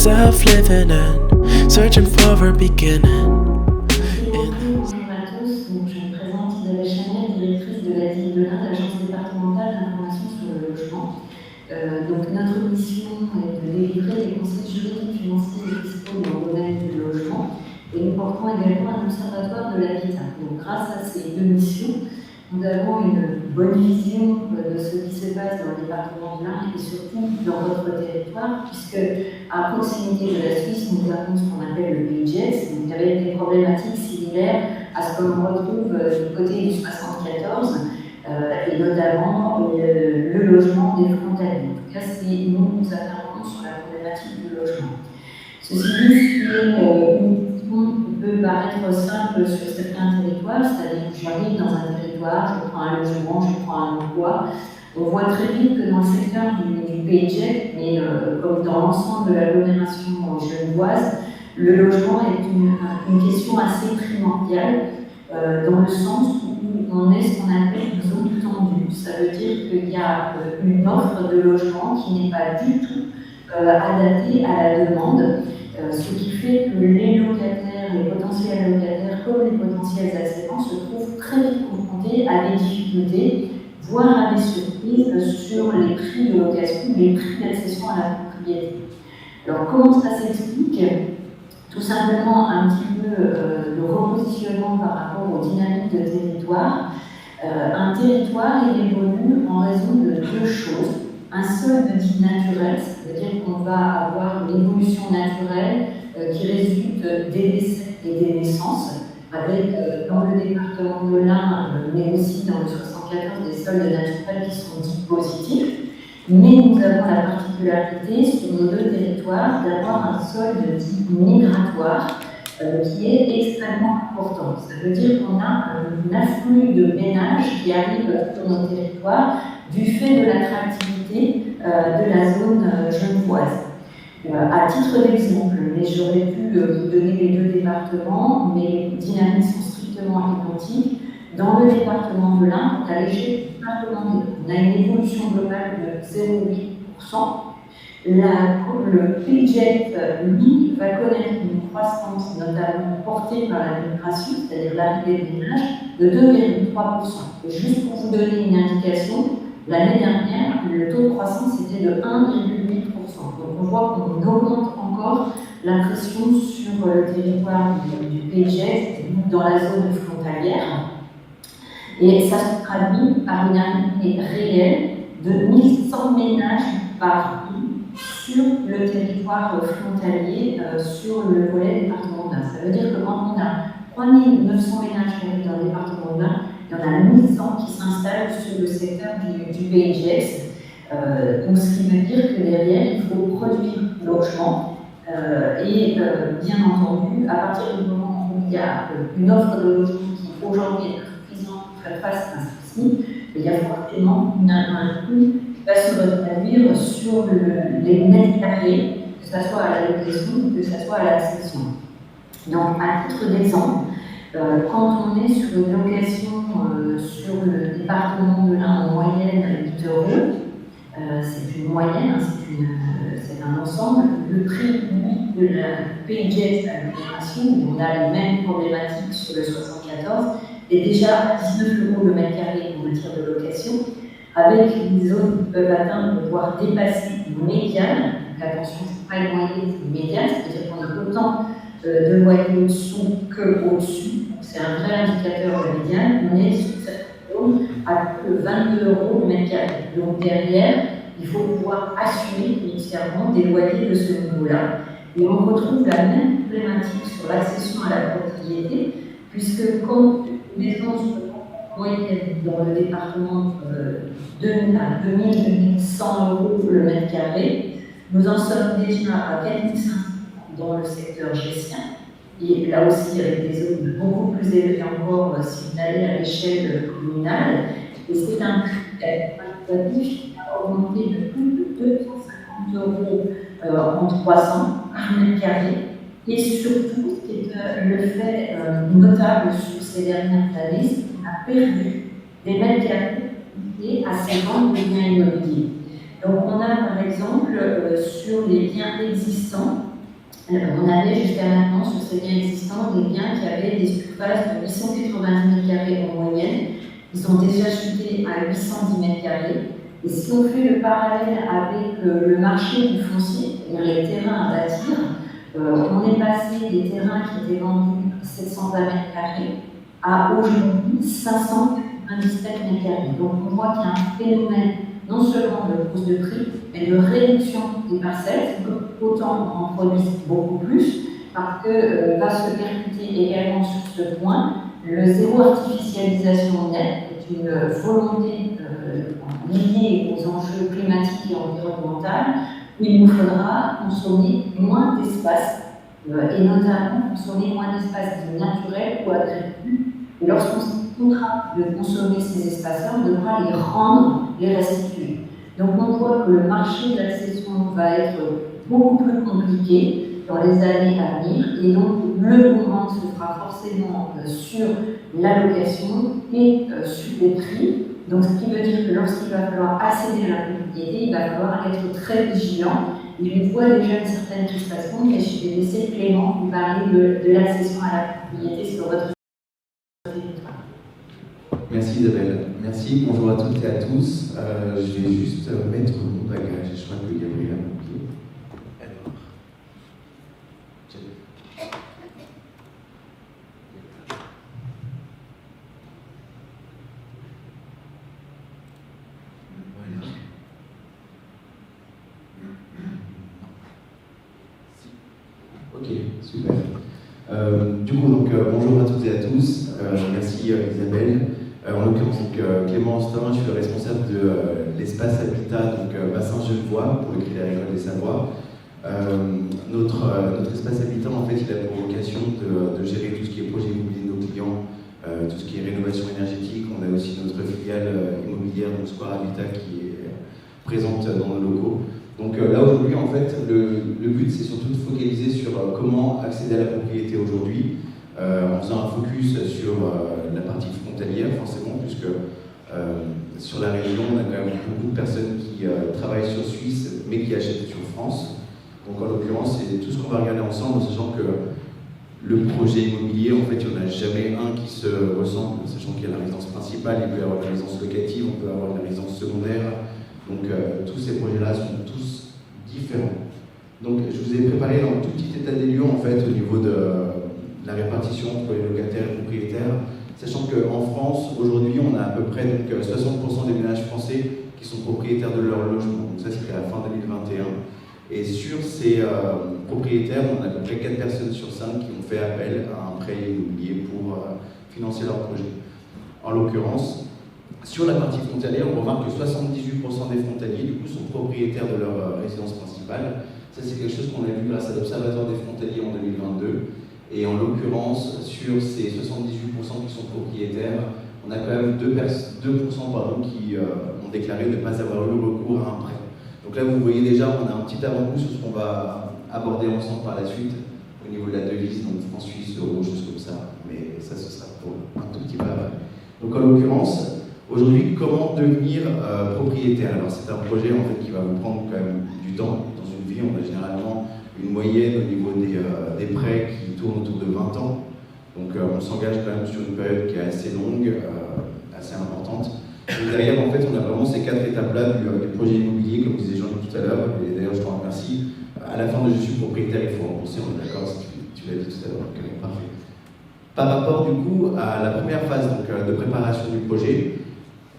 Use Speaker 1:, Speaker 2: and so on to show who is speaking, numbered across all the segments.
Speaker 1: yourself living in, searching for a beginning.
Speaker 2: Bonjour à tous, donc je me présente Isabelle Chanel, directrice de la DIL de l'Inde, l'Agence départementale d'information sur le logement. Donc notre mission est de délivrer des conseils juridiques, financiers et fiscaux dans le domaine du logement, et nous portons également un observatoire de l'habitat. Donc grâce à ces deux missions, nous avons une bonne vision de ce qui se passe dans le département de l'Inde et surtout dans votre territoire, puisque à proximité de la Suisse, nous avons ce qu'on appelle le Pays de Gex, donc avec des problématiques similaires à ce que l'on retrouve du côté du 74, et notamment le logement des frontaliers. En tout cas, nous intervenons sur la problématique du logement. Ceci dit, une question qui peut paraître simple sur certains territoires, c'est-à-dire que j'arrive dans un territoire, je prends un logement, je prends un emploi. On voit très vite que dans le secteur du Pays de Gex, mais comme dans l'ensemble de l'agglomération genevoise, le logement est une question assez primordiale, dans le sens où on est ce qu'on appelle une zone tendue. Ça veut dire qu'il y a une offre de logement qui n'est pas du tout adaptée à la demande, ce qui fait que les locataires, les potentiels locataires comme les potentiels accédants se trouvent très vite confrontés à des difficultés, voire à des surprises sur les prix de location, les prix d'accession à la propriété. Alors comment ça s'explique ? Tout simplement un petit peu de repositionnement par rapport aux dynamiques de territoire. Un territoire évolue en raison de deux choses. Un solde dit naturel, c'est-à-dire qu'on va avoir une évolution naturelle qui résulte des décès et des naissances, avec dans le département de l'Ain, mais aussi dans le 74, des soldes naturels qui sont dits positifs. Mais nous avons la particularité sur nos deux territoires d'avoir un solde dit migratoire qui est extrêmement important. Ça veut dire qu'on a un afflux de ménages qui arrivent sur nos territoires du fait de l'attractivité de la zone genevoise. À titre d'exemple, mais j'aurais pu vous donner les deux départements, mais les dynamiques sont strictement identiques. Dans le département de l'Ain, on a léger département, on a une évolution globale de 0,8%. Le Pays de Gex, lui, va connaître une croissance notamment portée par la migration, c'est-à-dire l'arrivée des ménages, de 2,3%. Et juste pour vous donner une indication, l'année dernière, le taux de croissance était de 1,8%. Donc on voit qu'on augmente encore la pression sur le territoire du Pays de Gex, dans la zone frontalière. Et ça se traduit par une arrivée réelle de 1100 ménages par an sur le territoire frontalier, sur le volet département de l'Ain. Ça veut dire que quand on a 3900 ménages qui arrivent dans le département de l'Ain, il y en a 1100 qui s'installent sur le secteur du Pays de Gex. Donc ce qui veut dire que derrière, il faut produire logement. Et bien entendu, à partir du moment où il y a une offre de logement qui aujourd'hui est insuffisante pour faire face à ceci, il y a forcément un coût qui va se traduire sur les mètres carrés, que ce soit à la location ou que ce soit à l'accession. Donc, à titre d'exemple, quand on est sur une location sur le département de l'Ain en moyenne à 8 euros, c'est une moyenne, c'est un ensemble. Le prix de la Pays de Gex à l'opération, où on a les mêmes problématiques sur le 74, est déjà à 19 euros le mètre carré pour le tir de location, avec des zones qui peuvent atteindre, voire dépasser une médiane. Donc attention, ce n'est pas une moyenne, c'est une médiane, c'est-à-dire qu'on a autant de loyers au-dessous qu'au-dessus. C'est un vrai indicateur de médiane. On est sur cette zone à 22 euros le mètre carré. Donc derrière, il faut pouvoir assumer financièrement des loyers de ce niveau-là. Et on retrouve la même problématique sur l'accession à la propriété, puisque quand une maison se moyenne dans le département à 2100 euros le mètre carré, nous en sommes déjà à 4500 dans le secteur gessien. Et là aussi, avec des zones beaucoup plus élevées encore si vous allez à l'échelle communale. Et c'est un critère quantitatif qui a augmenté de plus de 250 euros en 3 ans par mètre carré. Et surtout, c'est le fait notable sur ces dernières années, c'est qu'on a perdu des mètres carrés à ces ventes de biens immobiliers. Donc on a par exemple sur les biens existants, On avait jusqu'à maintenant sur ces biens existants des biens qui avaient des surfaces de 890 m² en moyenne. Ils ont déjà chuté à 810 m². Et si on fait le parallèle avec le marché du foncier, c'est-à-dire les terrains à bâtir, on est passé des terrains qui étaient vendus 720 m² à aujourd'hui 597 m². Donc on voit qu'il y a un phénomène non seulement de hausse de prix, mais de réduction des parcelles, autant on en produit beaucoup plus, parce que va se percuter également sur ce point le zéro artificialisation nette, est une volonté liée aux enjeux climatiques et environnementaux, où il nous faudra consommer moins d'espace, et notamment consommer moins d'espace naturel ou agricole. Et lorsqu'on se contraint de consommer ces espaces-là, on devra les rendre, les restituer. Donc on voit que le marché de la cession va être beaucoup plus compliqué dans les années à venir, et donc le mouvement se fera forcément sur l'allocation et sur les prix. Donc ce qui veut dire que lorsqu'il va falloir accéder à la propriété, il va falloir être très vigilant. Et on voit déjà une certaine crispation, mais je vais laisser Clément vous parler de l'accession à la propriété sur votre territoire.
Speaker 3: Merci Isabelle. Merci, bonjour à toutes et à tous. Je vais juste mettre mon bagage, je crois que Gabriel a manqué. Alors. Voilà. Ok, super. Du coup, donc, bonjour à toutes et à tous. Merci Isabelle. En l'occurrence, Clément Austin, je suis le responsable de l'espace habitat, donc bassin Genevois, pour le Crédit Agricole des Savoies. Notre espace habitat, en fait, il a pour vocation de gérer tout ce qui est projet immobilier de nos clients, tout ce qui est rénovation énergétique. On a aussi notre filiale immobilière, donc Square Habitat, qui est présente dans nos locaux. Donc là, aujourd'hui, en fait, le but, c'est surtout de focaliser sur comment accéder à la propriété aujourd'hui, en faisant un focus sur la partie frontalière, forcément, puisque sur la région, on a quand même beaucoup de personnes qui travaillent sur Suisse, mais qui achètent sur France. Donc en l'occurrence, c'est tout ce qu'on va regarder ensemble, sachant que le projet immobilier, en fait, il n'y en a jamais un qui se ressemble, sachant qu'il y a la résidence principale, il peut y avoir une résidence locative, on peut avoir une résidence secondaire. Donc tous ces projets-là sont tous différents. Donc je vous ai préparé un tout petit état des lieux, en fait, au niveau de la répartition entre les locataires et propriétaires, sachant qu'en France, aujourd'hui, on a à peu près donc, 60% des ménages français qui sont propriétaires de leur logement. Donc ça, c'était à la fin 2021. Et sur ces propriétaires, on a à peu près 4 personnes sur 5 qui ont fait appel à un prêt immobilier pour financer leur projet. En l'occurrence, sur la partie frontalière, on remarque que 78% des frontaliers du coup, sont propriétaires de leur résidence principale. Ça, c'est quelque chose qu'on a vu grâce à l'Observatoire des frontaliers en 2022. Et en l'occurrence, sur ces 78% qui sont propriétaires, on a quand même 2% qui ont déclaré ne pas avoir eu recours à un prêt. Donc là, vous voyez déjà, on a un petit avant-goût sur ce qu'on va aborder ensemble par la suite au niveau de la devise, donc francs suisses, euros, choses comme ça. Mais ça, ce sera pour un tout petit peu après. Donc en l'occurrence, aujourd'hui, comment devenir propriétaire? Alors c'est un projet en fait qui va vous prendre quand même du temps. Dans une vie, on a généralement une moyenne au niveau des prêts qui tournent autour de 20 ans. Donc on s'engage quand même sur une période qui est assez longue, assez importante. Et derrière, en fait, on a vraiment ces 4 étapes-là du projet immobilier, comme disait Jean tout à l'heure. Et d'ailleurs, je te remercie. À la fin de je suis propriétaire, il faut rembourser, on est d'accord, tu l'as dit tout à l'heure. Okay, parfait. Par rapport du coup à la première phase donc, de préparation du projet,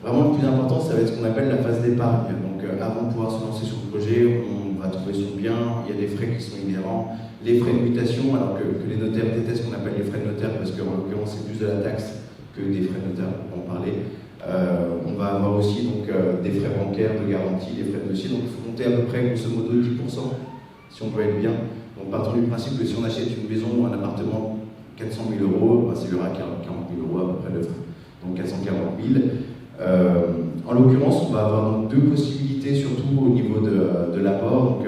Speaker 3: vraiment le plus important, ça va être ce qu'on appelle la phase d'épargne. Donc avant de pouvoir se lancer sur le projet, on va trouver son bien, il y a des frais qui sont inhérents, les frais de mutation, alors que les notaires détestent ce qu'on appelle les frais de notaire, parce qu'en l'occurrence c'est plus de la taxe que des frais de notaire, pour en parler. On va avoir aussi donc, des frais bancaires de garantie, des frais de dossier, donc il faut compter à peu près grosso modo 10% si on peut être bien. Donc partons du principe que si on achète une maison ou un appartement 400 000 €, bah, c'est il y aura 40 000 € à peu près de frais, donc 440 000. En l'occurrence, on va avoir donc 2 possibilités, surtout au niveau de l'apport. Donc,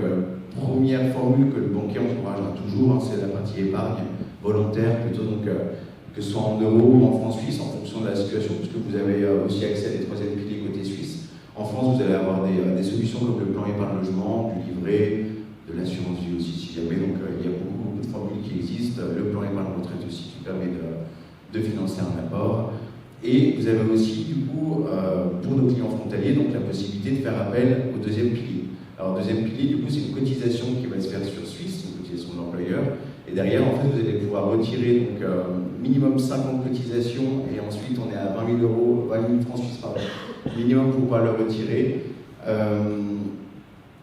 Speaker 3: première formule que le banquier encouragera toujours, hein, c'est la partie épargne volontaire, plutôt donc, que ce soit en euros ou en francs suisses, en fonction de la situation, puisque vous avez aussi accès à des 3e piliers côté suisse. En France, vous allez avoir des solutions comme le plan épargne logement, du livret, de l'assurance vie aussi, si jamais. Donc il y a beaucoup de formules qui existent. Le plan épargne retraite aussi qui permet de financer un apport. Et vous avez aussi, du coup, pour nos clients frontaliers, donc la possibilité de faire appel au deuxième pilier. Alors, deuxième pilier, du coup, c'est une cotisation qui va se faire sur Suisse, une cotisation de l'employeur. Et derrière, en fait, vous allez pouvoir retirer donc, minimum 50 cotisations, et ensuite on est à 20 000 francs suisses, pardon, minimum pour pouvoir le retirer.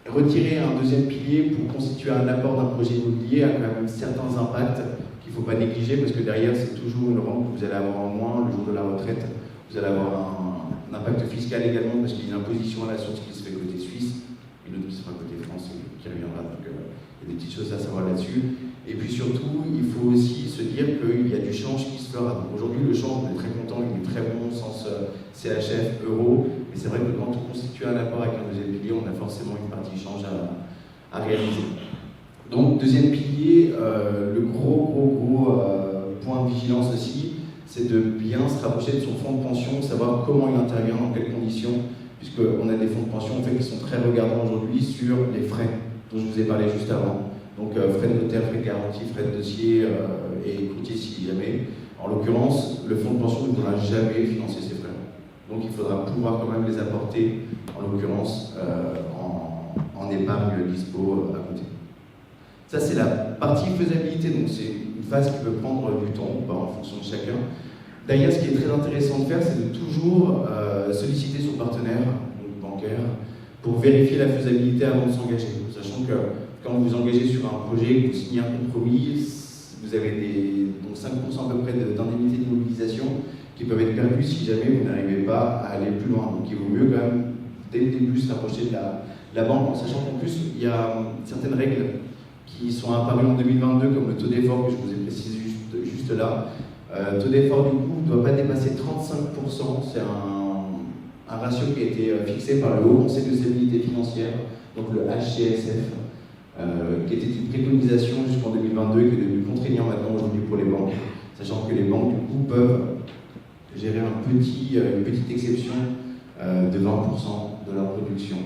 Speaker 3: Retirer un deuxième pilier pour constituer un apport d'un projet immobilier a quand même certains impacts qu'il ne faut pas négliger, parce que derrière, c'est toujours une rente que vous allez avoir en moins le jour de la retraite. Vous allez avoir un impact fiscal également, parce qu'il y a une imposition à la source qui se fait côté suisse, une autre qui se fera côté France et qui reviendra. Donc il y a des petites choses à savoir là-dessus. Et puis surtout, il faut aussi se dire qu'il y a du change qui se fera. Aujourd'hui, le change, on est très content, il est très bon au sens CHF, euro. Mais c'est vrai que quand on constitue un apport avec un deuxième pilier, on a forcément une partie change à réaliser. Donc, deuxième pilier, le gros point de vigilance aussi, c'est de bien se rapprocher de son fonds de pension, savoir comment il intervient, dans quelles conditions, puisqu'on a des fonds de pension en fait, qui sont très regardants aujourd'hui sur les frais dont je vous ai parlé juste avant. Donc frais de notaire, frais de garantie, frais de dossier et courtier si jamais. En l'occurrence, le fonds de pension ne pourra jamais financer ces frais. Donc il faudra pouvoir quand même les apporter, en l'occurrence, en épargne dispo à côté. Ça c'est la partie faisabilité, donc c'est une phase qui peut prendre du temps en fonction de chacun. D'ailleurs, ce qui est très intéressant de faire, c'est de toujours solliciter son partenaire bancaire pour vérifier la faisabilité avant de s'engager, sachant que quand vous vous engagez sur un projet, que vous signez un compromis, vous avez donc 5% à peu près d'indemnité d'immobilisation qui peuvent être perdues si jamais vous n'arrivez pas à aller plus loin. Donc il vaut mieux quand même, dès le début, se rapprocher de la banque, en sachant qu'en plus, il y a certaines règles qui sont apparues en 2022, comme le taux d'effort que je vous ai précisé juste là. Le taux d'effort, du coup, ne doit pas dépasser 35%. C'est un ratio qui a été fixé par le Haut Conseil de stabilité financière, donc le HCSF. Qui était une préconisation jusqu'en 2022 et qui est devenu contraignant maintenant aujourd'hui pour les banques, sachant que les banques du coup peuvent gérer une petite exception de 20% de leur production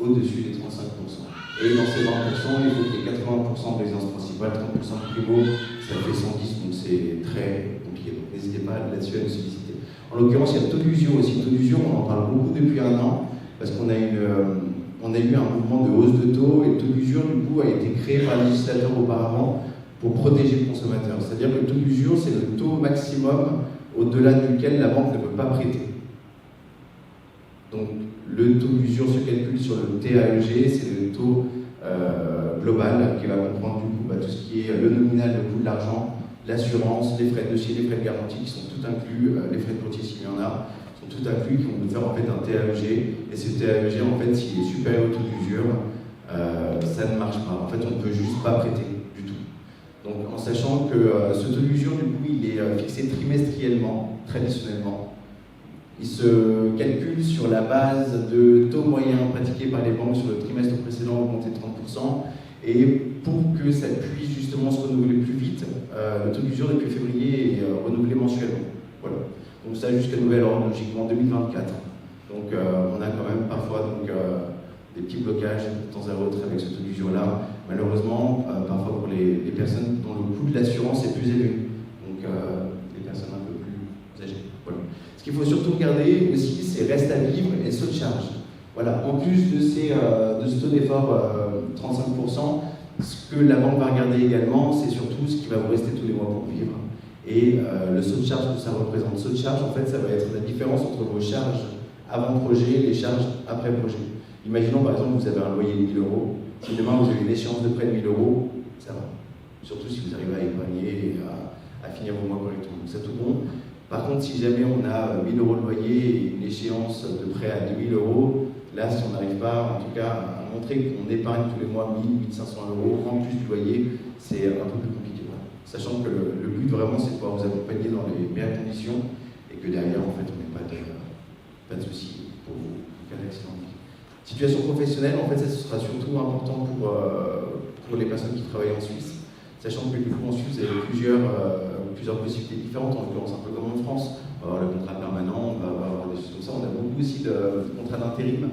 Speaker 3: au-dessus des 35%. Et dans ces 20%, il faut qu'il y ait 80% de résidence principale, 30% de primo, ça fait 110, donc c'est très compliqué. Donc n'hésitez pas là-dessus à nous solliciter. En l'occurrence, il y a le taux d'usure aussi. Le taux d'usure, on en parle beaucoup depuis un an, parce qu'on a eu un mouvement de hausse de taux, et le taux d'usure, du coup, a été créé par le législateur auparavant pour protéger le consommateur. C'est-à-dire que le taux d'usure, c'est le taux maximum au-delà duquel la banque ne peut pas prêter. Donc, le taux d'usure se calcule sur le TAEG, c'est le taux global qui va comprendre du coup tout ce qui est le nominal, le coût de l'argent, l'assurance, les frais de dossier, les frais de garantie qui sont tout inclus, les frais de courtier s'il y en a, tout inclus, qui vont nous faire en fait un TAEG, et ce TAEG en fait s'il est supérieur au taux d'usure, ça ne marche pas. En fait on ne peut juste pas prêter du tout. Donc en sachant que ce taux d'usure du coup il est fixé trimestriellement, traditionnellement. Il se calcule sur la base de taux moyens pratiqués par les banques sur le trimestre précédent augmenté de 30%, et pour que ça puisse justement se renouveler plus vite, le taux d'usure depuis février est renouvelé mensuellement. Voilà. Donc ça jusqu'à nouvel ordre, logiquement 2024. Donc on a quand même parfois des petits blocages de temps à autre avec ce taux d'usure-là. Malheureusement, parfois pour les personnes dont le coût de l'assurance est plus élevé. Donc les personnes un peu plus âgées. Voilà. Ce qu'il faut surtout regarder aussi, c'est reste à vivre et saut de charge. Voilà. En plus de ce taux d'effort 35%, ce que la banque va regarder également, c'est surtout ce qui va vous rester tous les mois pour vivre. Et le saut de charge que ça représente. Le saut de charge, en fait, ça va être la différence entre vos charges avant projet et les charges après projet. Imaginons par exemple que vous avez un loyer de 1 000 euros. Si demain vous avez une échéance de près de 1 000 euros, ça va. Surtout si vous arrivez à épargner et à finir vos mois correctement. Donc c'est tout bon. Par contre, si jamais on a 1 000 euros de loyer et une échéance de prêt à 2 000 euros, là, si on n'arrive pas, en tout cas, à montrer qu'on épargne tous les mois 1 000, 1 500 euros en plus du loyer, c'est un peu plus compliqué. Sachant que le but vraiment, c'est de pouvoir vous accompagner dans les meilleures conditions et que derrière, en fait, on n'ait pas de soucis pour vous, cas d'accident. Situation professionnelle, en fait, ça ce sera surtout important pour les personnes qui travaillent en Suisse. Sachant que du coup, en Suisse, il y a plusieurs possibilités différentes, en l'occurrence un peu comme en France. On va avoir le contrat permanent, on va avoir des choses comme ça. On a beaucoup aussi de contrats d'intérim.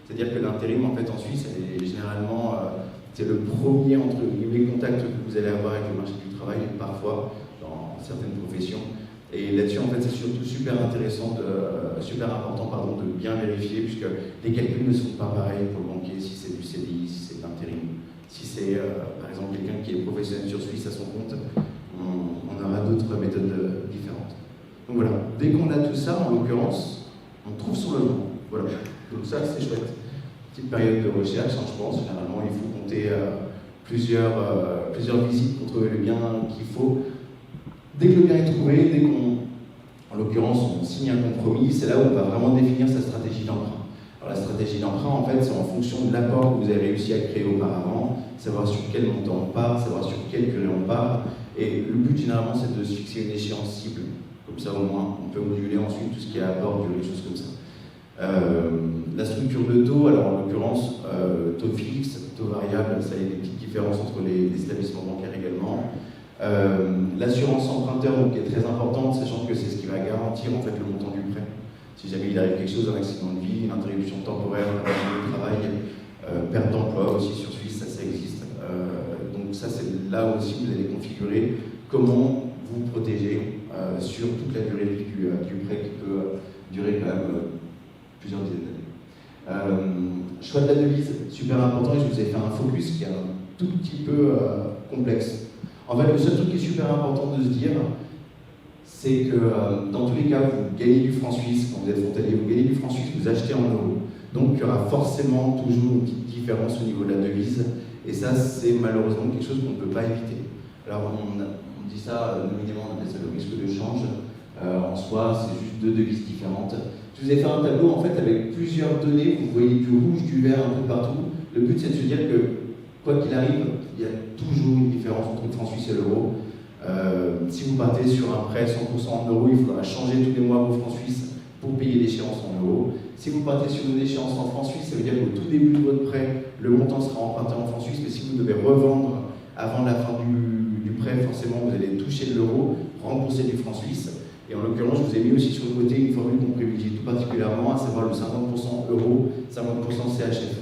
Speaker 3: C'est-à-dire que l'intérim, en fait, en Suisse, elle est généralement C'est le premier, entre guillemets, contact que vous allez avoir avec le marché du travail, parfois, dans certaines professions. Et là-dessus, en fait, c'est surtout super intéressant, super important, de bien vérifier, puisque les calculs ne sont pas pareils pour le banquier, si c'est du CDI, si c'est de l'intérim, si c'est, par exemple, quelqu'un qui est professionnel sur Suisse à son compte, on aura d'autres méthodes différentes. Donc voilà, dès qu'on a tout ça, en l'occurrence, on trouve son logement. Voilà, donc ça, c'est chouette. Petite période de recherche, je pense. Généralement, il faut compter plusieurs visites pour trouver le bien qu'il faut. Dès que le bien est trouvé, dès qu'on, en l'occurrence, on signe un compromis, c'est là où on va vraiment définir sa stratégie d'emprunt. Alors la stratégie d'emprunt, en fait, c'est en fonction de l'apport que vous avez réussi à créer auparavant, savoir sur quel montant on part, savoir sur quelle durée on part. Et le but, généralement, c'est de se fixer une échéance cible. Comme ça, au moins, on peut moduler ensuite tout ce qui est apport, durée, des choses comme ça. La structure de taux, alors en l'occurrence, taux fixe, taux variable, ça y a des petites différences entre les établissements bancaires également. L'assurance emprunteur, donc, est très importante, sachant que c'est ce qui va garantir en fait le montant du prêt. Si jamais il arrive quelque chose, un accident de vie, une interruption temporaire, un accident de travail, perte d'emploi aussi sur Suisse, ça existe. Donc ça, c'est là aussi vous allez configurer comment vous protéger sur toute la durée de vie du prêt qui peut durer quand même plusieurs dizaines d'années. Choix de la devise, super important, et je vous ai fait un focus qui est un tout petit peu complexe. En fait, le seul truc qui est super important de se dire, c'est que dans tous les cas, vous gagnez du franc suisse, quand vous êtes frontalier, vous gagnez du franc suisse, vous achetez en euros. Donc il y aura forcément toujours une petite différence au niveau de la devise, et ça, c'est malheureusement quelque chose qu'on ne peut pas éviter. Alors on dit ça, nominément, on appelle ça le risque de change. En soi, c'est juste deux devises différentes. Je vous ai fait un tableau en fait avec plusieurs données, vous voyez du rouge, du vert un peu partout. Le but, c'est de se dire que quoi qu'il arrive, il y a toujours une différence entre le franc suisse et l'euro. Si vous partez sur un prêt 100% en euros, il faudra changer tous les mois vos francs suisses pour payer l'échéance en euros. Si vous partez sur une échéance en francs suisses, ça veut dire qu'au tout début de votre prêt, le montant sera emprunté en francs suisses, mais si vous devez revendre avant la fin du prêt, forcément vous allez toucher de l'euro, rembourser du franc suisse. Et en l'occurrence, je vous ai mis aussi sur le côté une formule qu'on privilégie tout particulièrement, à savoir le 50% euros, 50% CHF,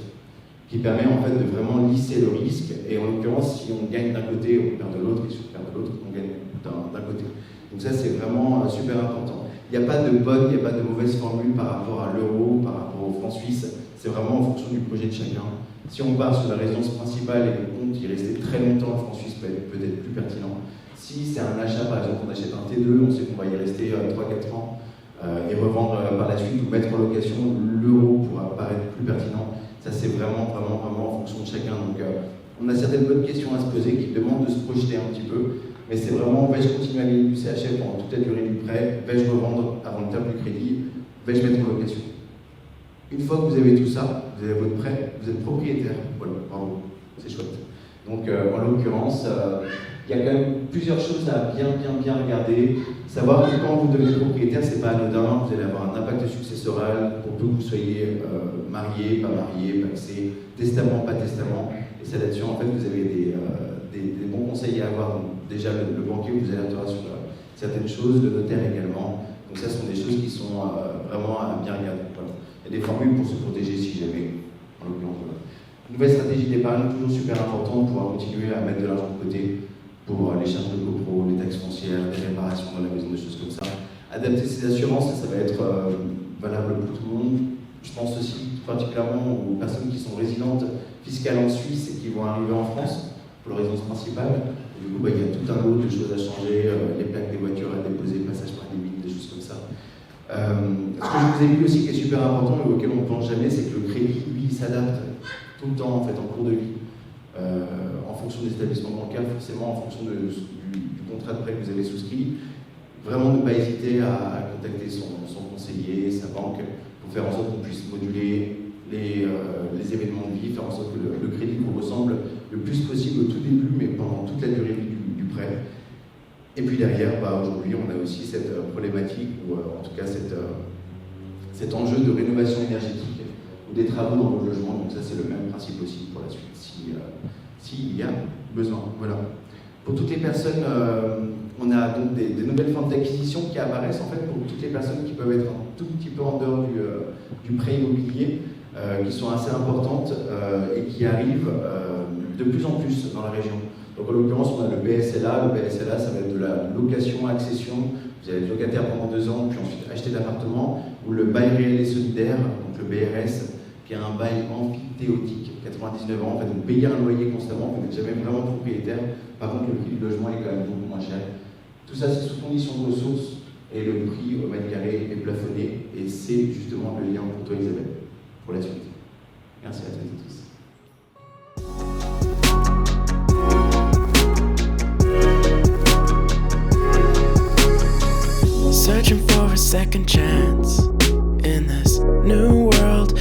Speaker 3: qui permet en fait de vraiment lisser le risque. Et en l'occurrence, si on gagne d'un côté, on perd de l'autre, et si on perd de l'autre, on gagne d'un côté. Donc ça, c'est vraiment super important. Il n'y a pas de bonne, il n'y a pas de mauvaise formule par rapport à l'euro, par rapport au franc suisse. C'est vraiment en fonction du projet de chacun. Si on part sur la résidence principale et que le compte y restait très longtemps, le franc suisse peut être peut-être plus pertinent. Si c'est un achat, par exemple, on achète un T2, on sait qu'on va y rester 3-4 ans et revendre par la suite ou mettre en location, l'euro pourra paraître plus pertinent. Ça, c'est vraiment en fonction de chacun. Donc, on a certaines bonnes questions à se poser qui demandent de se projeter un petit peu. Mais c'est vraiment, vais-je continuer à gagner du CHF pendant toute la durée du prêt? Vais-je revendre avant le terme du crédit? Vais-je mettre en location? Une fois que vous avez tout ça, vous avez votre prêt, vous êtes propriétaire. Voilà, bravo, c'est chouette. Donc, en l'occurrence, il y a quand même plusieurs choses à bien regarder. Savoir que quand vous devenez propriétaire, c'est pas anodin, vous allez avoir un impact successoral pour peu que vous soyez marié, pas marié, paxé, testament, pas testament. Et ça là-dessus, en fait, vous avez des bons conseils à avoir. Donc, déjà, le banquier vous alertera sur certaines choses, le notaire également. Donc ça, ce sont des choses qui sont vraiment à bien regarder. Voilà. Il y a des formules pour se protéger si jamais, en l'occurrence. Voilà. Nouvelle stratégie d'épargne, toujours super important, pouvoir continuer à mettre de l'argent de côté pour les charges de copro, les taxes foncières, les réparations dans la maison, des choses comme ça. Adapter ses assurances, ça va être valable pour tout le monde. Je pense aussi particulièrement aux personnes qui sont résidentes fiscales en Suisse et qui vont arriver en France pour leur résidence principale. Du coup, il y a tout un lot de choses à changer, les plaques des voitures à déposer, passage par les mines, des choses comme ça. Ce que je vous ai dit aussi qui est super important et auquel on ne pense jamais, c'est que le crédit, lui, il s'adapte tout le temps en fait, en cours de vie. En fonction des établissements bancaires, forcément en fonction du contrat de prêt que vous avez souscrit. Vraiment ne pas hésiter à contacter son conseiller, sa banque, pour faire en sorte qu'on puisse moduler les événements de vie, faire en sorte que le crédit vous ressemble le plus possible au tout début, mais pendant toute la durée du prêt. Et puis derrière, aujourd'hui, on a aussi cette problématique, ou en tout cas cet enjeu de rénovation énergétique, ou des travaux dans vos logements. Donc ça, c'est le même principe aussi pour la suite, s'il y a besoin. Voilà. Pour toutes les personnes, on a donc des nouvelles formes d'acquisition qui apparaissent en fait pour toutes les personnes qui peuvent être un tout petit peu en dehors du prêt immobilier, qui sont assez importantes et qui arrivent de plus en plus dans la région. Donc en l'occurrence, on a le BSLA. Le BSLA, ça va être de la location-accession. Vous allez être locataire pendant 2 ans, puis ensuite acheter l'appartement. Ou le bail réel et solidaire, donc le BRS, qui est un bail amphithéotique. 99 ans, en fait, vous payez un loyer constamment, vous n'êtes jamais vraiment propriétaire. Par contre, le prix du logement est quand même beaucoup moins cher. Tout ça, c'est sous condition de ressources, et le prix au mètre carré est plafonné, et c'est justement le lien pour toi, Isabelle, pour la suite. Merci à toutes et tous.
Speaker 1: Searching for a second chance in this new world